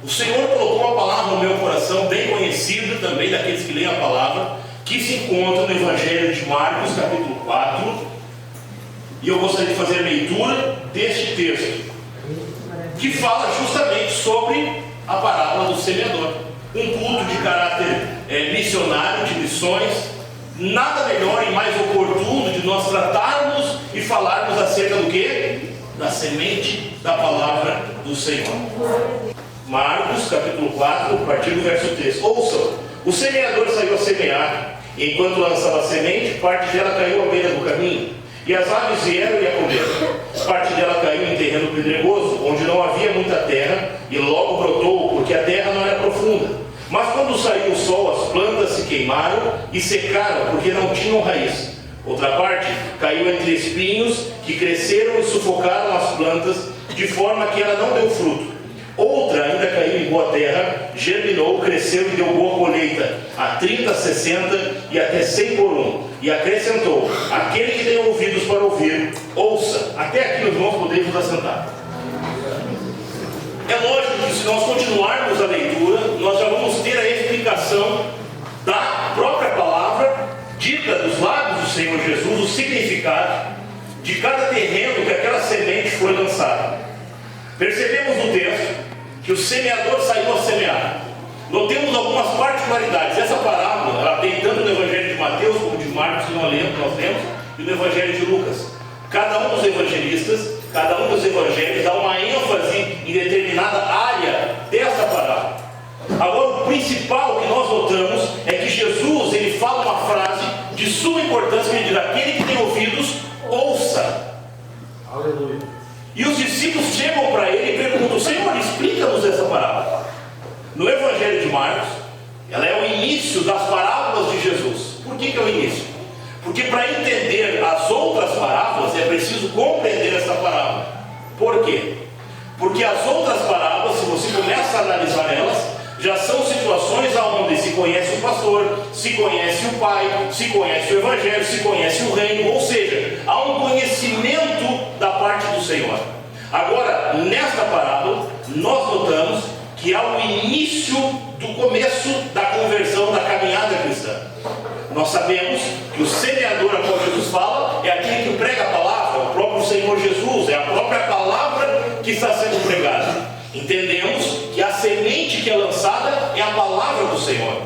O Senhor colocou uma palavra no meu coração, bem conhecida também daqueles que leem a palavra, que se encontra no Evangelho de Marcos, capítulo 4. E eu gostaria de fazer a leitura deste texto, que fala justamente sobre a parábola do semeador. Um culto de caráter missionário, de missões. Nada melhor e mais oportuno de nós tratarmos e falarmos acerca do quê? Da semente da palavra do Senhor. Marcos, capítulo 4, a partir do verso 3. Ouçam, o semeador saiu a semear, e enquanto lançava a semente, parte dela caiu à beira do caminho, e as aves vieram e a comeram. Parte dela caiu em terreno pedregoso, onde não havia muita terra, e logo brotou, porque a terra não era profunda. Mas quando saiu o sol, as plantas se queimaram e secaram, porque não tinham raiz. Outra parte caiu entre espinhos, que cresceram e sufocaram as plantas, de forma que ela não deu fruto. Outra ainda caiu em boa terra, germinou, cresceu e deu boa colheita, a 30, 60 e até 100 por um. E acrescentou: aquele que tem ouvidos para ouvir, ouça. Até aqui, meus irmãos, podemos nos assentar. É lógico que se nós continuarmos a leitura, nós já vamos ter a explicação da própria palavra, dita dos lábios do Senhor Jesus, o significado de cada terreno que aquela semente foi lançada. Percebemos no texto que o semeador saiu a semear. Notemos algumas particularidades. Essa parábola, ela tem tanto no Evangelho de Mateus como de Marcos, que nós lemos, e no Evangelho de Lucas. Cada um dos evangelistas, cada um dos evangelhos dá uma ênfase em determinada área dessa parábola. Agora, o principal que nós notamos é que Jesus, ele fala uma frase de suma importância, que ele diz: aquele que tem ouvidos, ouça. Aleluia. E os discípulos chegam para ele e perguntam: Senhor, explica-nos essa parábola. No Evangelho de Marcos, ela é o início das parábolas de Jesus. Por que é o início? Porque para entender as outras parábolas é preciso compreender essa parábola. Por quê? Porque as outras parábolas, se você começa a analisar elas, já são situações onde se conhece o pastor, se conhece o pai, se conhece o evangelho, se conhece o reino, ou seja, há um conhecimento da parte do Senhor. Agora, nesta parábola, nós notamos que há o início do começo da conversão, da caminhada cristã. Nós sabemos que o semeador a qual Jesus fala é aquele que prega a palavra, o próprio Senhor Jesus, é a própria palavra que está sendo pregada. Entendemos que a semente que é lançada é a palavra do Senhor.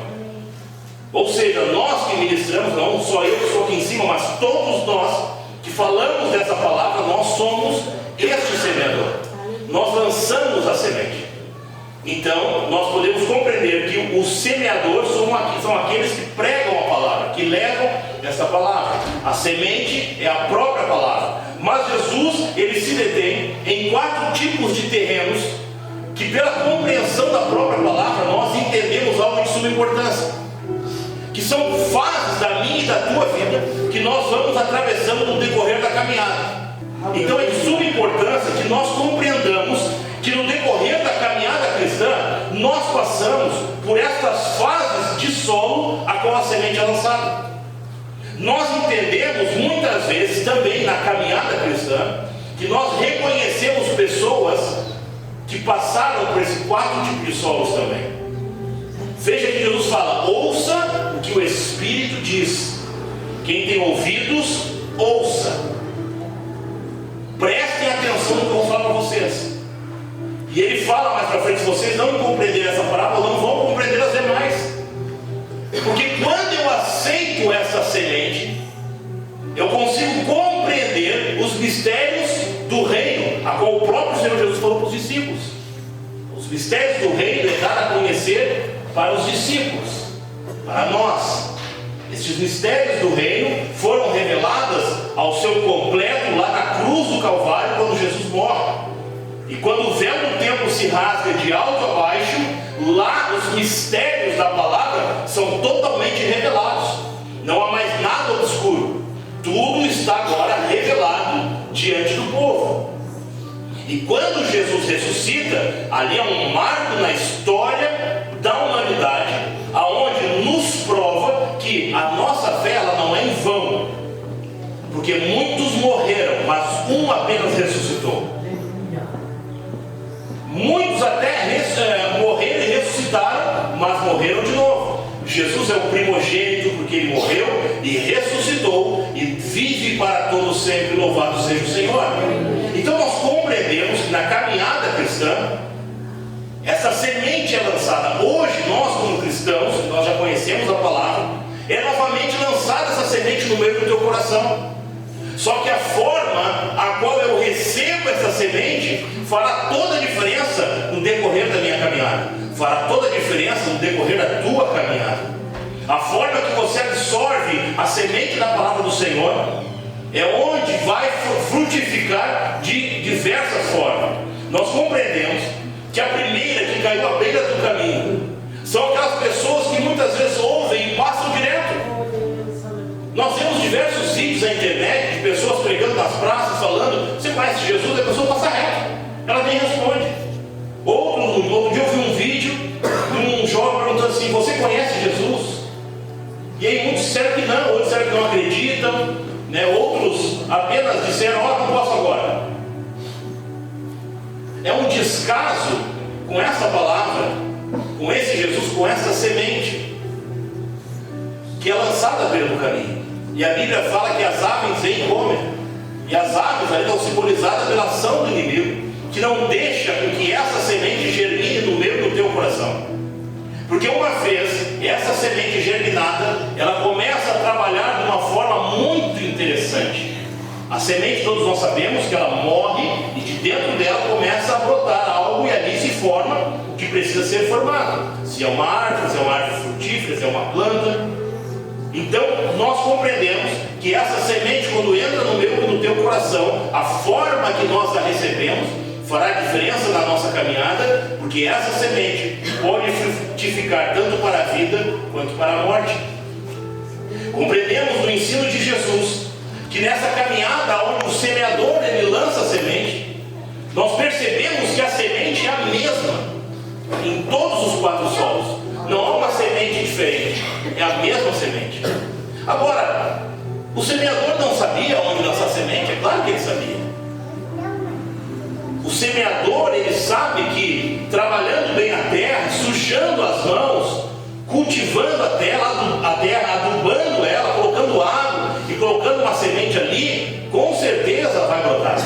Ou seja, nós que ministramos, não só eu que estou aqui em cima, mas todos nós que falamos dessa palavra, nós somos este semeador. Nós lançamos a semente. Então, nós podemos compreender que os semeadores são aqueles que pregam a palavra, que levam essa palavra. A semente é a própria palavra. Mas Jesus, ele se detém em 4 tipos de terrenos que, pela compreensão da própria palavra, nós entendemos algo de suma importância, que são fases da minha e da tua vida que nós vamos atravessando no decorrer da caminhada. Então é de suma importância que nós compreendamos que no decorrer da caminhada cristã nós passamos por estas fases de solo a qual a semente é lançada. Nós entendemos muitas vezes também na caminhada cristã que nós reconhecemos pessoas que passaram por esses 4 tipos de solos também. Veja que Jesus fala: ouça o que o Espírito diz. Quem tem ouvidos, ouça. Prestem atenção no que eu vou falar para vocês. E ele fala mais para frente: se vocês não compreenderem essa parábola, não vão compreender as demais. Porque quando eu aceito essa semente, eu consigo compreender os mistérios do reino, a qual o próprio Senhor Jesus falou para os discípulos. Os mistérios do reino é dar a conhecer para os discípulos, para nós. Estes mistérios do reino foram revelados ao seu completo lá na cruz do Calvário, quando Jesus morre. E quando o véu do templo se rasga de alto a baixo, lá os mistérios da palavra são totalmente revelados. Não há mais nada obscuro. Tudo está agora revelado diante do povo. E quando Jesus ressuscita, ali é um marco na história da humanidade, aonde nos prova que a nossa fé ela não é em vão. Porque muitos morreram, mas um apenas ressuscitou. Muitos até morreram semente é lançada. Hoje, nós como cristãos, nós já conhecemos a palavra, é novamente lançada essa semente no meio do teu coração. Só que a forma a qual eu recebo essa semente fará toda a diferença no decorrer da minha caminhada, fará toda a diferença no decorrer da tua caminhada. A forma que você absorve a semente da palavra do Senhor é onde vai frutificar de diversas formas. Nós compreendemos que a primeira que caiu à beira do caminho são aquelas pessoas que muitas vezes ouvem e passam direto. Nós temos diversos vídeos na internet de pessoas pregando nas praças, falando: você conhece Jesus? A pessoa passa reto, ela nem responde. Outro dia eu vi um vídeo de um jovem perguntando assim: você conhece Jesus? E aí muitos disseram que não, outros disseram que não acreditam, né? Outros apenas disseram: não posso agora. É um descaso com essa palavra, com esse Jesus, com essa semente que é lançada pelo caminho. E a Bíblia fala que as aves vêm e comem. E as aves ali estão simbolizadas pela ação do inimigo, que não deixa com que essa semente germine no meio do teu coração. Porque uma vez essa semente germinada, ela começa a trabalhar de uma forma muito interessante. A semente, todos nós sabemos que ela morre e de dentro dela começa a brotar algo, e ali se forma o que precisa ser formado. Se é uma árvore, se é uma árvore frutífera, se é uma planta. Então nós compreendemos que essa semente, quando entra no meio do teu coração, a forma que nós a recebemos fará diferença na nossa caminhada, porque essa semente pode frutificar tanto para a vida quanto para a morte. Compreendemos no ensino de Jesus que nessa caminhada onde o semeador ele lança a semente, nós percebemos que a semente é a mesma em todos os 4 solos. Não há uma semente diferente, é a mesma semente. Agora, o semeador não sabia onde lançar a semente? É claro que ele sabia. O semeador, ele sabe que trabalhando bem a terra, sujando as mãos, cultivando a terra, adubando ela, colocando água e colocando uma semente ali, com certeza vai brotar.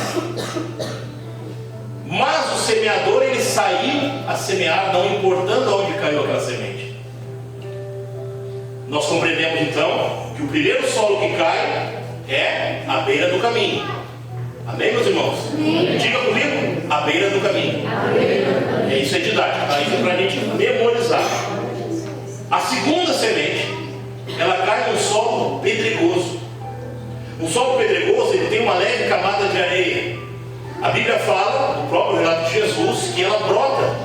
Mas o semeador, ele saiu a semear, não importando aonde caiu aquela semente. Nós compreendemos então que o primeiro solo que cai é a beira do caminho. Amém, meus irmãos? Amém. Diga comigo: a beira do caminho. É isso, é didático, tá? Isso é para a gente memorizar. A segunda semente, ela cai num solo pedregoso. Um solo pedregoso, ele tem uma leve camada de areia. A Bíblia fala, no próprio relato de Jesus, que ela brota,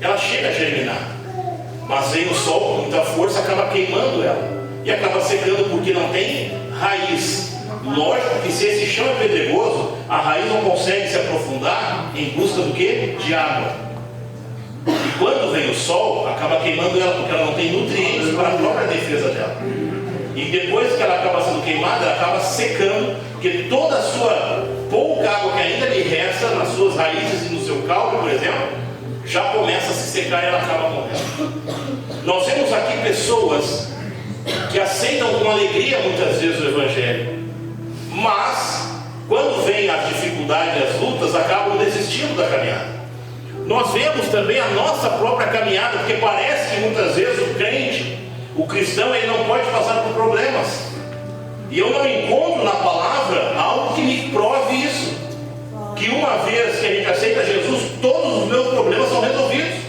ela chega a germinar. Mas vem o sol com muita força, acaba queimando ela e acaba secando porque não tem raiz. Lógico que se esse chão é pedregoso, a raiz não consegue se aprofundar em busca do quê? De água. E quando vem o sol, acaba queimando ela porque ela não tem nutrientes para a própria defesa dela. E depois que ela acaba sendo queimada, ela acaba secando, porque toda a sua pouca água que ainda lhe resta nas suas raízes e no seu caule, por exemplo, já começa a se secar e ela acaba morrendo. Nós vemos aqui pessoas que aceitam com alegria muitas vezes o Evangelho, mas quando vem as dificuldades e as lutas, acabam desistindo da caminhada. Nós vemos também a nossa própria caminhada, porque parece que muitas vezes o crente, o cristão, ele não pode passar por problemas. E eu não encontro na palavra algo que me prove isso. Que uma vez que a gente aceita Jesus, todos os meus problemas são resolvidos.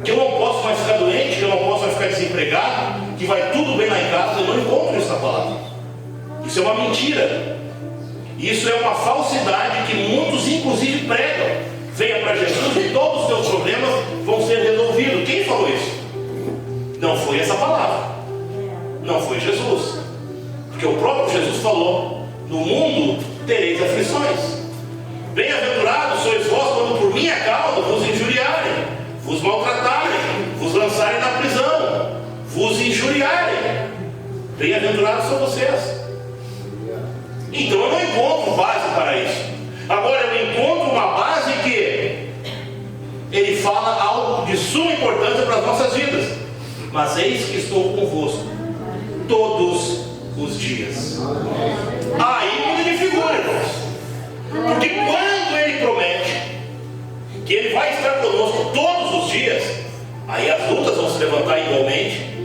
Que eu não posso mais ficar doente, que eu não posso mais ficar desempregado, que vai tudo bem lá em casa. Eu não encontro isso na palavra. Isso é uma mentira. Isso é uma falsidade que muitos inclusive pregam. Venha para Jesus e todos os teus problemas vão ser resolvidos. Quem falou isso? Não foi essa palavra. Não foi Jesus. Porque o próprio Jesus falou: no mundo tereis aflições. Bem-aventurados sois vós quando por minha causa vos injuriarem, vos maltratarem, vos lançarem na prisão, vos injuriarem. Bem-aventurados são vocês. Então eu não encontro base para isso. Agora eu encontro uma base que ele fala algo de suma importância para as nossas vidas. Mas eis que estou convosco todos os dias. Aí muda de figura, irmãos. Porque quando ele promete que ele vai estar conosco todos os dias, Aí as lutas vão se levantar igualmente,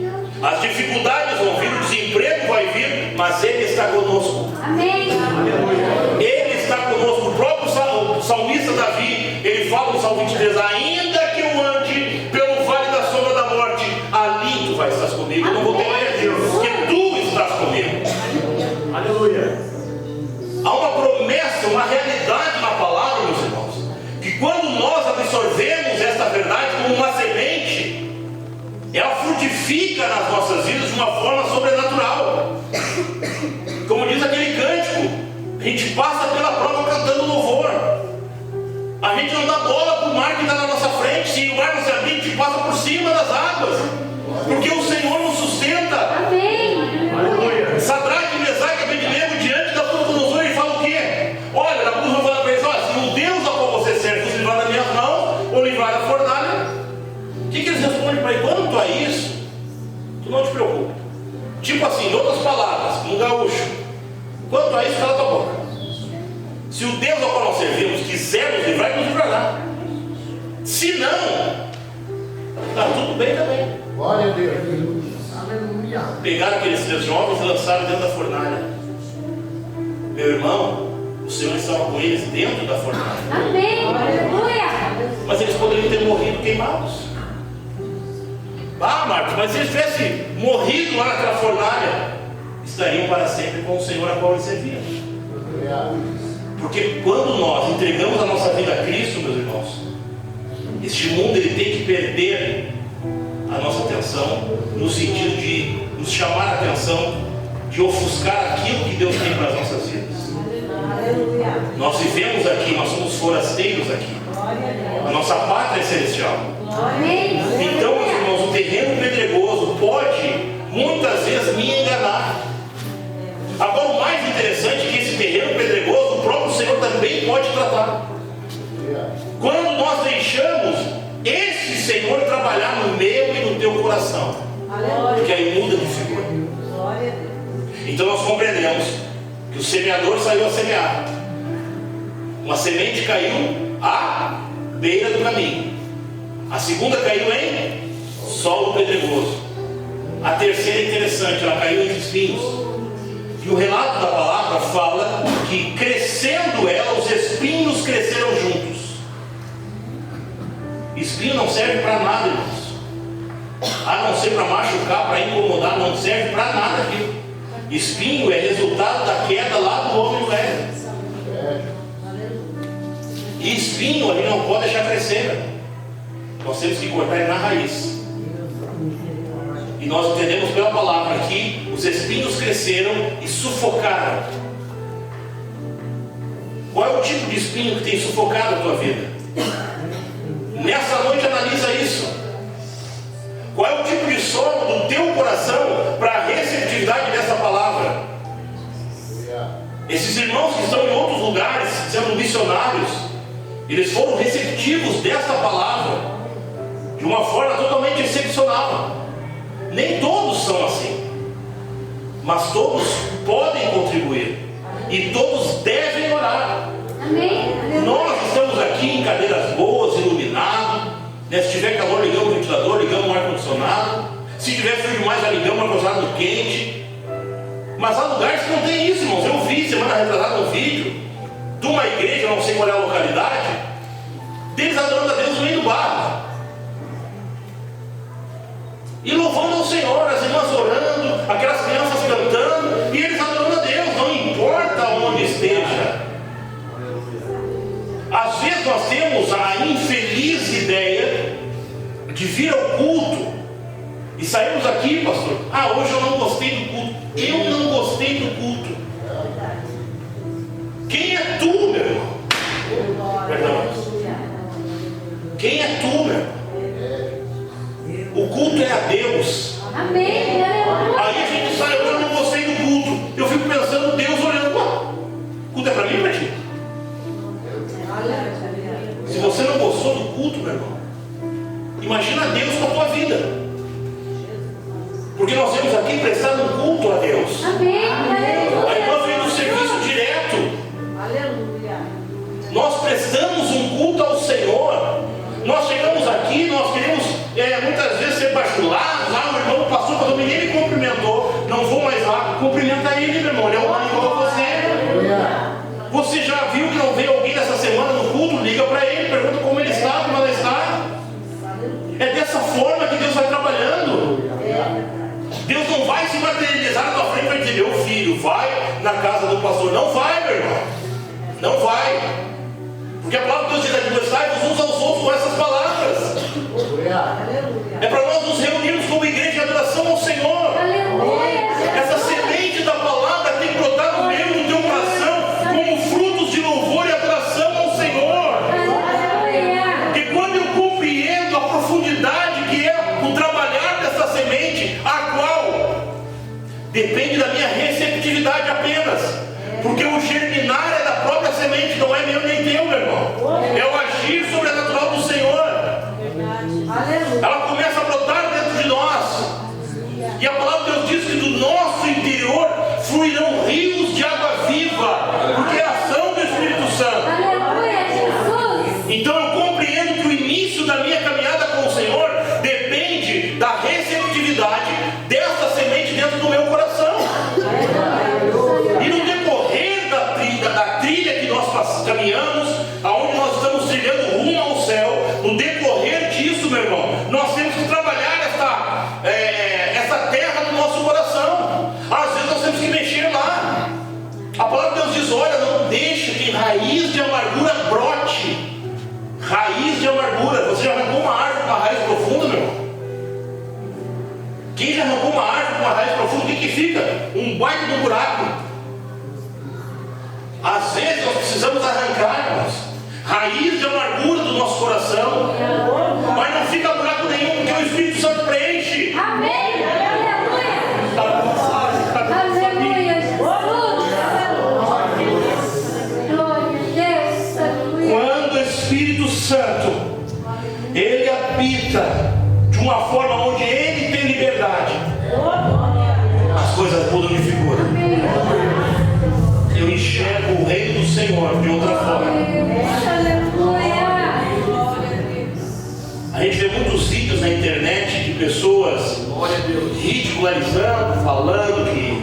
as dificuldades vão vir, o desemprego vai vir, mas Ele está conosco. Amém. Ele está conosco. O próprio salmista Davi, ele fala no Salmo 23, ainda que eu ande pelo vale da sombra da morte, ali tu vai estar comigo. Eu não vou ter medo, porque tu estás comigo. Aleluia. Há uma promessa, uma realidade na palavra, meus irmãos, que quando nós absorvemos esta verdade como uma semente, ela frutifica nas nossas vidas de uma forma sobrenatural. Como diz aquele cântico, a gente passa pela prova cantando louvor. A gente não dá bola para o mar que está na nossa frente. Se o mar não se abrir, a gente passa por cima das águas, porque o Senhor nos sustenta. Amém. Aleluia. Sadraque, Mesaque e Abednego, diante da Nabucodonosor, ele fala o quê? Olha, Nabucodonosor fala para eles, olha, se o Deus a qual você serve nos livrar das minhas mãos, ou livrar da fornalha, o que eles respondem para ele? Quanto a isso, tu não te preocupa. Tipo assim, em outras palavras, um gaúcho, quanto a isso, cala tua boca. Se o Deus ao qual nós servimos quiser nos livrar, ele nos livrará. Se não, está tudo bem também. Glória a Deus. Aleluia. Pegaram aqueles três jovens e lançaram dentro da fornalha. Meu irmão, o Senhor estava com eles dentro da fornalha. Amém. Aleluia. Mas eles poderiam ter morrido queimados. Ah, Marcos, mas se eles tivessem morrido lá naquela fornalha, estariam para sempre com o Senhor a qual eles serviam. Porque quando nós entregamos a nossa vida a Cristo, meus irmãos, este mundo ele tem que perder a nossa atenção, no sentido de nos chamar a atenção, de ofuscar aquilo que Deus tem para as nossas vidas. Aleluia. Nós vivemos aqui, nós somos forasteiros aqui. A nossa pátria é celestial. Amém. Então, meus irmãos, o terreno pedregoso pode muitas vezes me enganar. Agora, o mais interessante é que esse terreno pedregoso, o próprio Senhor também pode tratar. Quando nós deixamos esse Senhor trabalhar no meu e no teu coração, porque aí muda de figura. Então nós compreendemos que o semeador saiu a semear. Uma semente caiu à beira do caminho. A segunda caiu em solo pedregoso. A terceira é interessante, ela caiu entre espinhos. E o relato da palavra fala que crescendo ela, os espinhos cresceram juntos. Espinho não serve para nada, irmãos. A não ser para machucar, para incomodar, não serve para nada aquilo. Espinho é resultado da queda lá do homem velho. E espinho a gente não pode deixar crescer. Nós temos que cortar ele na raiz. E nós entendemos pela palavra que os espinhos cresceram e sufocaram. Qual é o tipo de espinho que tem sufocado a tua vida? Nessa noite analisa isso. Qual é o tipo de solo do teu coração para a receptividade dessa palavra? Esses irmãos que estão em outros lugares, sendo missionários, eles foram receptivos dessa palavra de uma forma totalmente excepcional. Nem todos são assim, mas todos podem contribuir e todos devem orar. Amém. Nós estamos aqui em cadeiras boas, iluminados, né? Se tiver calor, ligamos o ventilador, ligamos o ar-condicionado. Se tiver frio demais, já ligamos o ar-condicionado quente. Mas há lugares que não tem isso, irmãos. Eu vi semana retrasada um vídeo de uma igreja, não sei qual é a localidade, deles adorando a Deus no meio do barro e louvando ao Senhor, as irmãs orando, aquelas crianças cantando, e eles adorando a Deus, não importa onde esteja. Às vezes nós temos a infeliz ideia de vir ao culto e saímos aqui, pastor, hoje eu não gostei do culto. Eu não gostei do culto. Quem é tu, meu irmão? Perdão. Quem é tu, meu irmão? O culto é a Deus. Amém. Aí a gente sai, eu não gostei do culto. Eu fico pensando, Deus olhando, o culto é para mim, Betinho? Se você não gostou do culto, meu irmão, imagina Deus com a tua vida. Porque nós temos aqui prestado um culto a Deus. Amém. Aí nós vemos o serviço direto. Aleluia. Nós prestamos um culto ao Senhor. Nós chegamos aqui, nós queremos muitas vai na casa do pastor. Não vai, meu irmão. Não vai. Porque a palavra de Deus diz: admoestai-vos uns aos outros com essas palavras. É para nós nos reunirmos como igreja de adoração ao Senhor. Essa semente da palavra tem que brotar no meu, no teu coração, como frutos de louvor e adoração ao Senhor. Porque quando eu compreendo a profundidade que é o trabalhar dessa semente, a qual depende da minha receptividade apenas, porque o germinar é da própria semente, não é meu nem teu, meu irmão. É o agir sobrenatural do Senhor. Ela começa a brotar dentro de nós. E a palavra de Deus diz que do nosso interior fluirão rios de água viva, porque é a ação do Espírito Santo. Então eu compreendo que o início da minha caminhada com o Senhor depende da receptividade dessa semente dentro do meu coração. E no decorrer da trilha que nós caminhamos, aonde nós estamos trilhando rumo ao céu, no decorrer disso, meu irmão, nós temos que trabalhar essa terra do nosso coração. Às vezes nós temos que mexer lá. A palavra de Deus diz: olha, não deixe que raiz de amargura brote. Raiz de amargura. Você já arrancou uma árvore com uma raiz profunda, meu irmão? Quem já arrancou uma árvore com uma raiz profunda, o que fica? Um baita de um buraco. Às vezes nós precisamos arrancar, irmãos, raiz de amargura do nosso coração, mas não fica buraco nenhum, porque o Espírito Santo preenche. Amém. Aleluia. Quando o Espírito Santo ele habita de uma forma onde ele tem liberdade, as coisas mudam de figura. Eu enxergo o reino do Senhor de outra forma. A gente vê muitos vídeos na internet de pessoas ridicularizando, falando que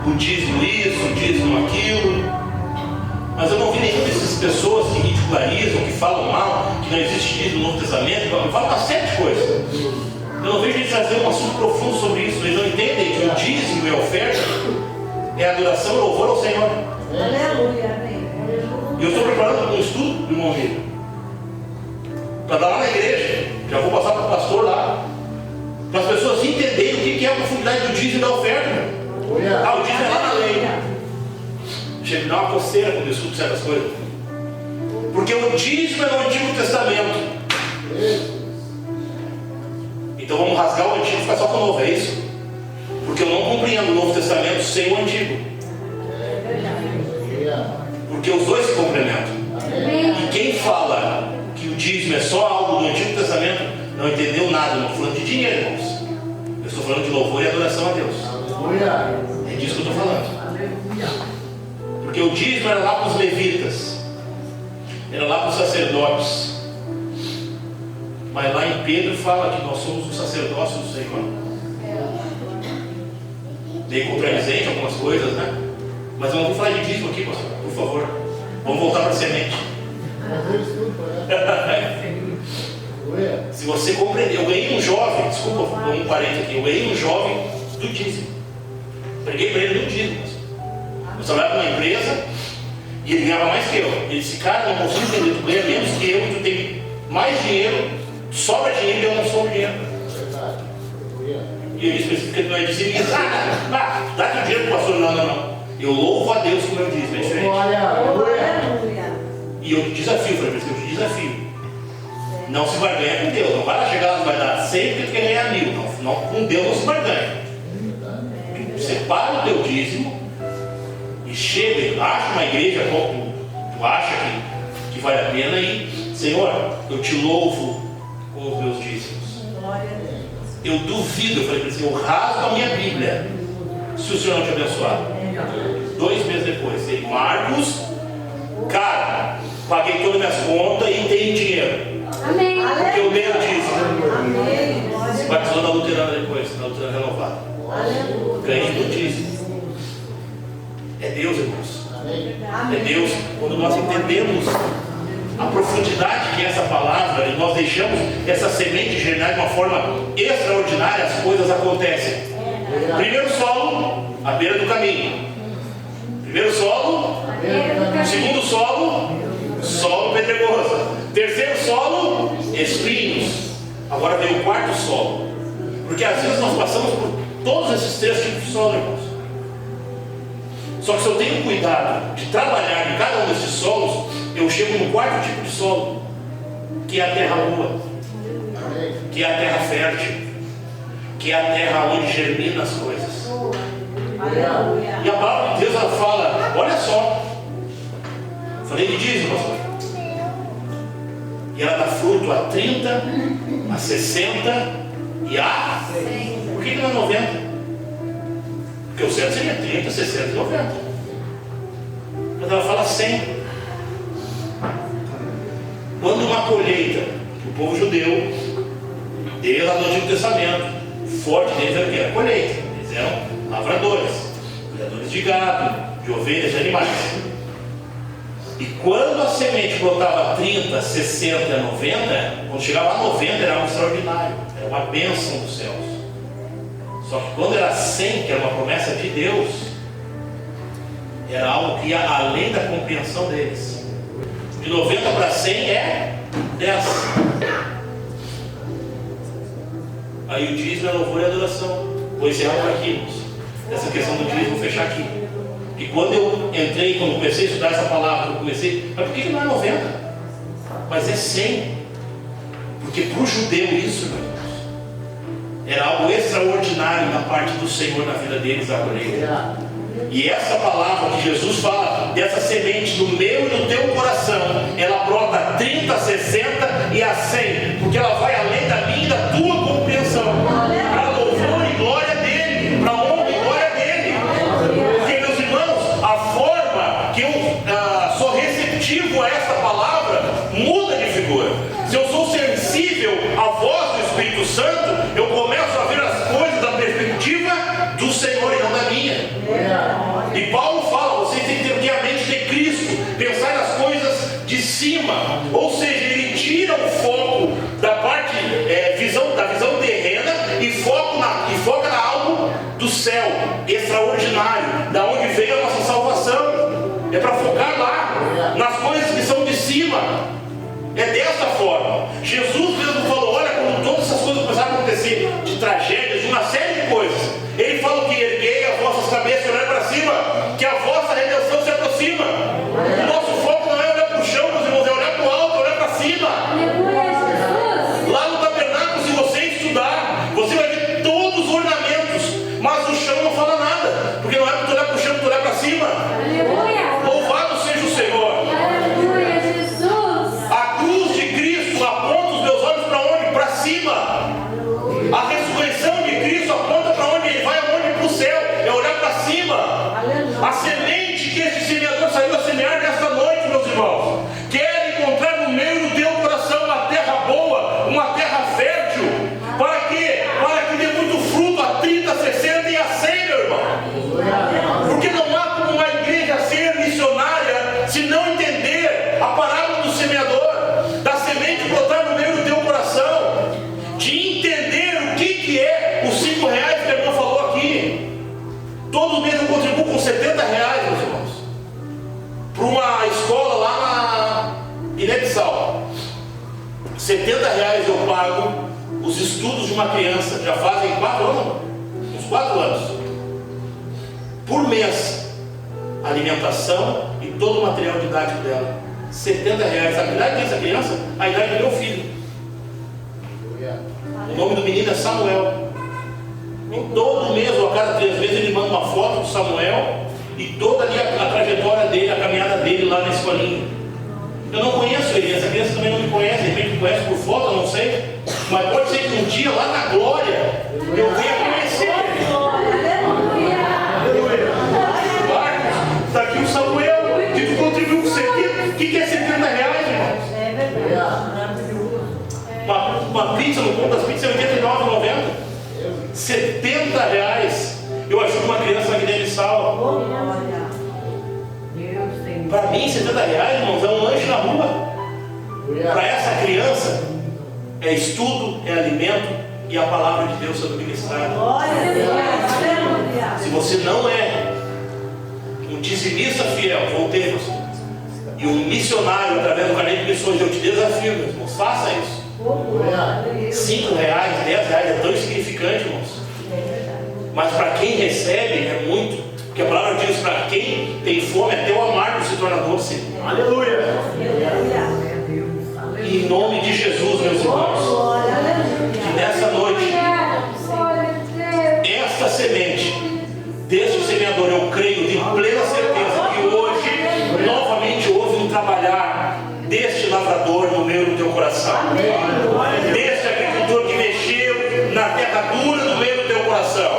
o dízimo isso, o dízimo aquilo. Mas eu não vi nenhuma dessas pessoas que ridicularizam, que falam mal, que não existe dízimo no Novo Testamento. Falam uma série de coisas. Eu não vejo eles trazer um assunto profundo sobre isso. Eles não entendem que o dízimo e a oferta é adoração e louvor ao Senhor. E eu estou preparando um estudo, irmão amigo, para dar lá na igreja. Já vou passar para o pastor lá, para as pessoas entenderem o que é a profundidade do dízimo e da oferta. O dízimo é lá na lei. Chega a me dar uma coceira quando eu escuto certas coisas. Porque o dízimo é no Antigo Testamento. Então vamos rasgar o Antigo e ficar só com o Novo, é isso? Porque eu não compreendo o Novo Testamento sem o Antigo. Porque os dois se complementam. E quem fala que o dízimo é só algo do Antigo Testamento não entendeu nada. Eu não estou falando de dinheiro, irmãos. Eu estou falando de louvor e adoração a Deus. É disso que eu estou falando. Porque o dízimo era lá para os levitas, era lá para os sacerdotes. Mas lá em Pedro fala que nós somos o sacerdócio do Senhor. Dei contradizente algumas coisas, né? Mas eu não vou falar de dízimo aqui, pastor, por favor. Vamos voltar para a semente. Se você compreender, eu ganhei um jovem, desculpa, um parente aqui, eu ganhei um jovem do dízimo. Preguei para ele no dízimo. Eu trabalhava numa empresa e ele ganhava mais que eu. Ele disse: cara, não consigo entender, tu ganha menos que eu e tu tem mais dinheiro, sobra dinheiro e eu não sobro dinheiro. E eu disse: porque tu não é dizimista. Dá teu dinheiro pro pastor. Não. Eu louvo a Deus com o meu dízimo, é diferente. E eu te desafio, falei, eu te desafio. Não se barganha com Deus. Não vai lá chegar lá e vai dar 100 porque tu quer ganhar 1000. Não, com Deus não se barganha. Separa o teu dízimo e chega, acha uma igreja como tu acha que vale a pena e, Senhor, eu te louvo com os meus dízimos. Eu duvido, eu falei para ele, eu rasgo a minha Bíblia se o Senhor não te abençoar. 2 meses depois, ele: Marcos, cara, paguei todas as minhas contas e tenho dinheiro. Amém. Porque eu dei o dízimo. Se batizou na luterana depois, na luterana renovada. Ganhei do dízimo. É Deus, irmãos. É Deus. Quando nós entendemos a profundidade que é essa palavra e nós deixamos essa semente germinar de uma forma extraordinária, as coisas acontecem. Primeiro solo, à beira do caminho. Primeiro solo, segundo solo pedregoso. Terceiro solo, espinhos. Agora vem o quarto solo. Porque às vezes nós passamos por todos esses três tipos de solo, irmãos. Só que se eu tenho cuidado de trabalhar em cada um desses solos, eu chego no quarto tipo de solo, que é a terra boa, que é a terra fértil, que é a terra onde germina as coisas. E a palavra de Deus, ela fala, olha só, falei de dízimo, pastor, e ela dá fruto a 30, a 60 e a 100. Por que não é 90? Porque o certo seria 30, 60 e 90. Mas ela fala 100. Quando uma colheita, o povo judeu, desde o Antigo Testamento, forte deles era o que? A colheita. Eles eram lavradores, cuidadores de gado, de ovelhas, de animais. E quando a semente brotava 30, 60, 90, quando chegava a 90 era algo extraordinário, era uma bênção dos céus. Só que quando era 100, que era uma promessa de Deus, era algo que ia além da compreensão deles. De 90 para 100 é 10. Aí o dízimo é louvor e adoração. Vou encerrar por aqui, irmãos. Essa questão do dízimo, vou fechar aqui. E quando eu entrei, quando comecei a estudar essa palavra, eu comecei, mas por que não é 90? Mas é 100. Porque para o judeu isso, meu irmãos, era algo extraordinário da parte do Senhor na vida deles, a colheita. E essa palavra que Jesus fala, dessa semente no meu e no teu coração, ela brota a 30, 60 e a 100, porque ela vai além da minha e da tua compreensão, para louvor e glória dele, para honra e glória dele. Porque, meus irmãos, a forma que eu sou receptivo a essa palavra muda de figura. Se eu sou sensível à voz do Espírito Santo, eu começo a ver as coisas da perspectiva do Senhor e não da minha. E Paulo fala, vocês têm que ter a mente de Cristo, pensar nas coisas de cima. Ou seja, ele tira o foco da parte da visão terrena e foca na algo do céu, extraordinário, da onde veio a nossa salvação. É para focar lá, nas coisas que são de cima. É dessa forma. Jesus mesmo falou, olha, quando todas essas coisas começaram a acontecer, de tragédias, de uma série de coisas, ele fala que erguei as vossas cabeças e olhar para cima, que a vossa redenção se aproxima. O nosso foco não é olhar para o chão, meus irmãos, é olhar para o alto, olhar para cima. Lá no tabernáculo, se você estudar, você vai ver todos os ornamentos, mas o chão não fala nada, porque não é para tu olhar para o chão, é para tu olhar para cima. Louvado seja o Senhor. A cruz de Cristo aponta os meus olhos para onde? Para cima. A ressurreição de Cristo aponta para onde ele vai, aonde? Para o céu, é olhar para cima. A semente que esse semeador saiu a semear nesta noite, meus irmãos, quer encontrar no meio do teu coração uma terra boa, uma terra fértil. Para quê? Para que dê muito fruto a 30, 60 e a 100, meu irmão. Porque não há como uma igreja ser missionária se não entender a parábola do semeador, da semente brotar no meio do teu coração, de entender o que é os 5 reais que a irmã falou aqui. Todo mês eu contribuo com 70 reais, meus irmãos, para uma escola lá na Guiné-Bissau. 70 reais eu pago os estudos de uma criança, já fazem 4 anos, uns 4 anos, por mês, alimentação e todo o material didático dela. 70 reais. A idade dessa criança? A idade do meu filho. O nome do menino é Samuel. E todo mês, ou a cada 3 meses, ele manda uma foto do Samuel e toda ali a trajetória dele, a caminhada dele lá na escolinha. Eu não conheço ele, essa criança também não me conhece, de repente me conhece por foto, eu não sei. Mas pode ser que um dia lá na glória eu venha conhecer ele. Marcos, está aqui o Samuel, que tu contribuiu com 70. O que é 70 reais, irmãos? Uma pizza no ponto das pizzas é R$89,90. 70 reais. Eu ajudo uma criança na Guiné-Bissau. Para mim, 70 reais, irmãos, é um lanche na rua. Para essa criança, é estudo, é alimento e a palavra de Deus sendo ministrada. Aleluia. Se você não é um dizimista fiel, voltemos, e um missionário através do canal de missões, eu te desafio, meus irmãos, faça isso. R$5, R$10 é tão insignificante, irmãos. Mas para quem recebe é muito. Porque a palavra diz: para quem tem fome, até o amargo se torna doce. Aleluia. E em nome de Jesus, meus irmãos, que nessa noite, esta semente deste semeador, eu creio de plena certeza que hoje novamente houve um trabalhar deste lavrador no meio do teu coração, deste agricultor que mexeu na terra dura no meio do teu coração.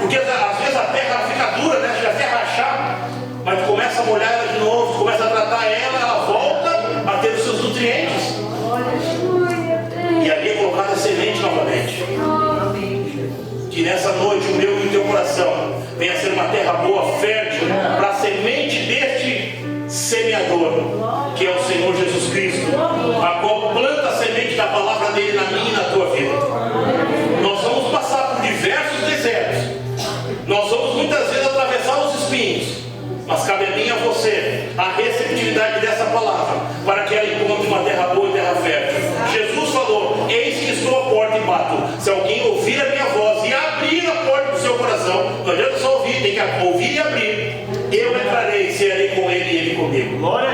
Porque às vezes a terra fica dura, né? Já quer rachar, mas tu começa a molhar ela de novo, tu começa a tratar ela, ela volta a ter os seus nutrientes. E ali é colocada a semente novamente. Que nessa noite o meu e o teu coração venha a ser uma terra boa, fértil, para a semente deste semeador, que é o Senhor Jesus Cristo, a qual planta a semente da palavra dele na minha e na tua vida. Nós vamos passar por diversos desertos, nós vamos muitas vezes atravessar os espinhos, mas cabe a mim e a você a receptividade dessa palavra, para que ela encontre uma terra boa e terra fértil. Jesus falou: eis que estou à porta e bato. Se alguém ouvir a minha voz e abrir a porta do seu coração, não adianta só ouvir, tem que ouvir e abrir. Eu entrarei, serei com ele e ele comigo. Glória